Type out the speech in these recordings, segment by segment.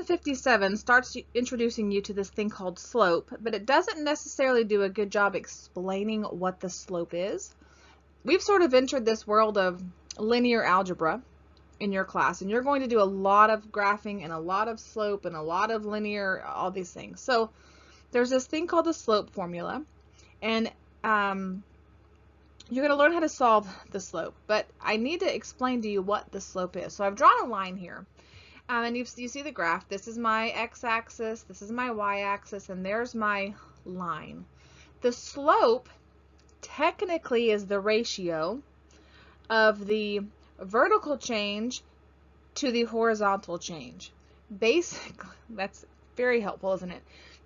Lesson 57 starts introducing you to this thing called slope, but it doesn't necessarily do a good job explaining what the slope is. We've sort of entered this world of linear algebra in your class, and you're going to do a lot of graphing and a lot of slope and a lot of linear, all these things. So there's this thing called the slope formula, and you're going to learn how to solve the slope, but I need to explain to you what the slope is. So I've drawn a line here. And you see the graph. This is my x-axis, this is my y-axis, and there's my line. The slope technically is the ratio of the vertical change to the horizontal change. Basically, that's very helpful, isn't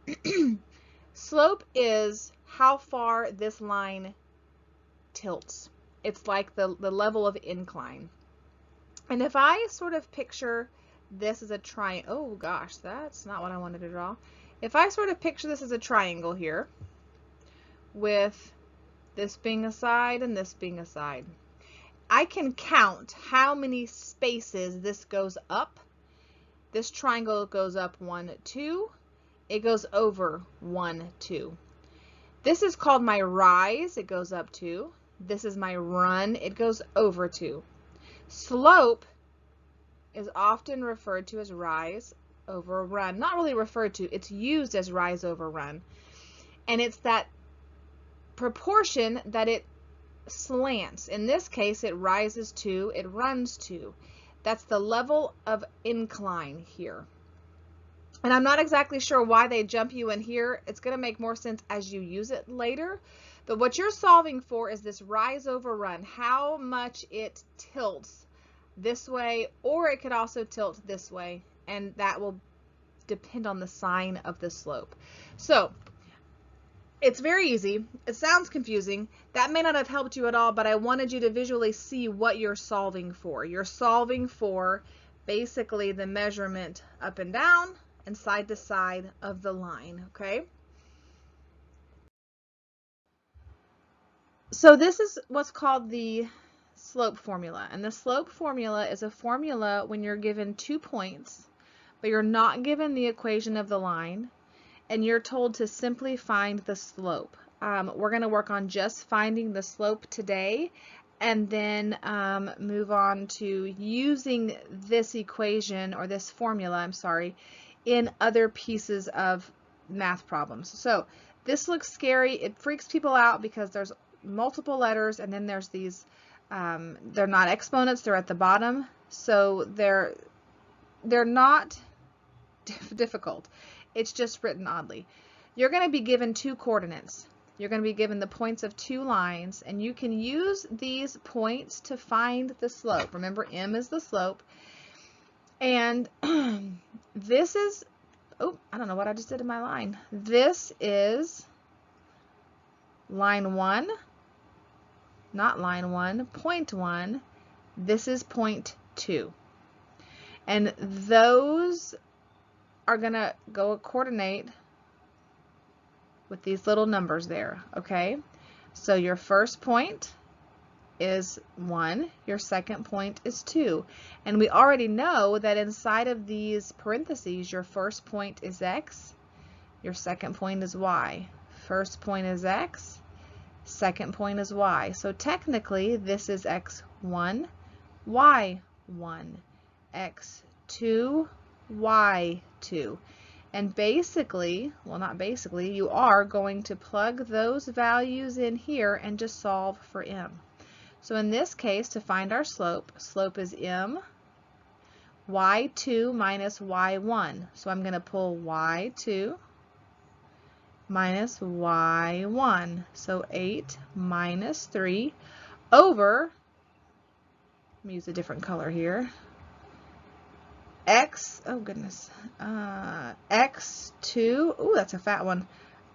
it? Slope is how far this line tilts. It's like the level of incline. And if I sort of picture this as a triangle, oh gosh, that's not what I wanted to draw. If I sort of picture this as a triangle here, with this being a side and this being a side, I can count how many spaces this goes up. This triangle goes up 1, 2. It goes over 1, 2. This is called my rise. It goes up 2. This is my run. It goes over 2. Slope is often referred to as rise over run. Not really referred to, it's used as rise over run. And it's that proportion that it slants. In this case, it rises 2, it runs 2. That's the level of incline here. And I'm not exactly sure why they jump you in here. It's going to make more sense as you use it later. But what you're solving for is this rise over run, how much it tilts this way, or it could also tilt this way, and that will depend on the sign of the slope. So it's very easy. It sounds confusing. That may not have helped you at all, but I wanted you to visually see what you're solving for. You're solving for basically the measurement up and down and side to side of the line, okay? So this is what's called the slope formula, and the slope formula is a formula when you're given 2 points, but you're not given the equation of the line, and you're told to simply find the slope. We're going to work on just finding the slope today, and then move on to using this equation, or this formula, I'm sorry, in other pieces of math problems. So this looks scary. It freaks people out because there's multiple letters, and then there's these, they're not exponents, they're at the bottom, so they're not difficult. It's just written oddly. You're going to be given 2 coordinates. You're going to be given the points of 2 lines, and you can use these points to find the slope. Remember, M is the slope. And this is, oh, I don't know what I just did in my line. This is line 1, not line 1, point 1. This is point 2. And those are going to go coordinate with these little numbers there, okay? So your first point is 1, your second point is 2. And we already know that inside of these parentheses, your first point is x, your second point is y. First point is x, second point is y. So technically, this is x1, y1, x2, y2. And basically, well, not basically, you are going to plug those values in here and just solve for m. So in this case, to find our slope, slope is m, y2 minus y1. So I'm going to pull y2 minus y1. So 8 minus 3 over, let me use a different color here, x, oh goodness, x2, ooh, that's a fat one,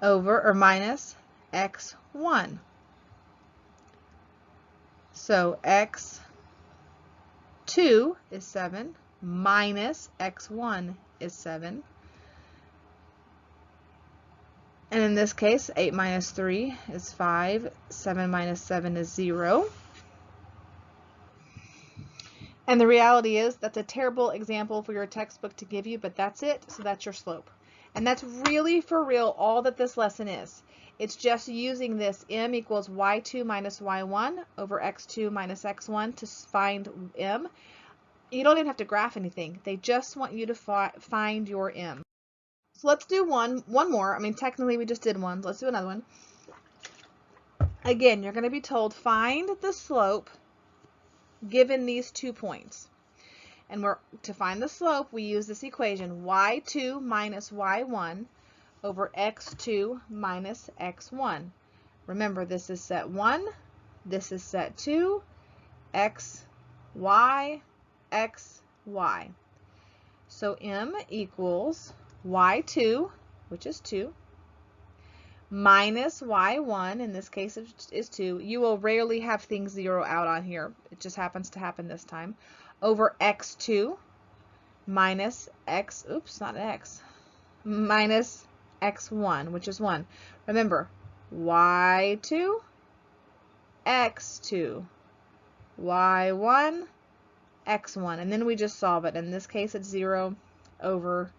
over, or minus x1. So x2 is 7, minus x1 is 7. And in this case, 8 minus 3 is 5, 7 minus 7 is 0. And the reality is that's a terrible example for your textbook to give you, but that's it. So that's your slope. And that's really for real all that this lesson is. It's just using this m equals y2 minus y1 over x2 minus x1 to find m. You don't even have to graph anything. They just want you to find your m. So let's do one more. I mean, technically we just did one. Let's do another one. Again, you're going to be told find the slope given these 2 points. And to find the slope, we use this equation, y2 minus y1 over x2 minus x1. Remember, this is set 1, this is set 2, x, y, x, y. So m equals y2, which is 2, minus y1, in this case is 2. You will rarely have things zero out on here. It just happens to happen this time. Over x2 minus x, oops, not x, minus x1, which is 1. Remember, y2, x2, y1, x1. And then we just solve it. In this case, it's 0 over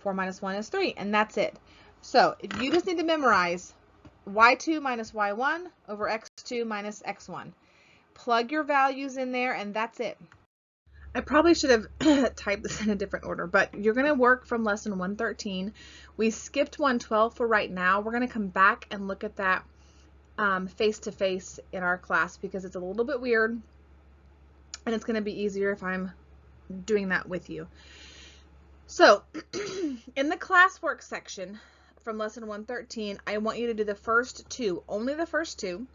4 minus 1 is 3. And that's it. So if you just need to memorize y2 minus y1 over x2 minus x1. Plug your values in there, and that's it. I probably should have typed this in a different order, but you're going to work from lesson 113. We skipped 112 for right now. We're going to come back and look at that face-to-face in our class because it's a little bit weird, and it's going to be easier if I'm doing that with you. So in the classwork section from lesson 113, I want you to do the first 2, only the first 2.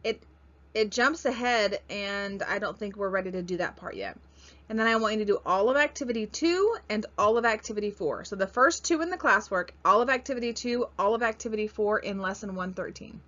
It jumps ahead, and I don't think we're ready to do that part yet. And then I want you to do all of activity 2 and all of activity 4. So the first 2 in the classwork, all of activity 2, all of activity 4 in lesson 113.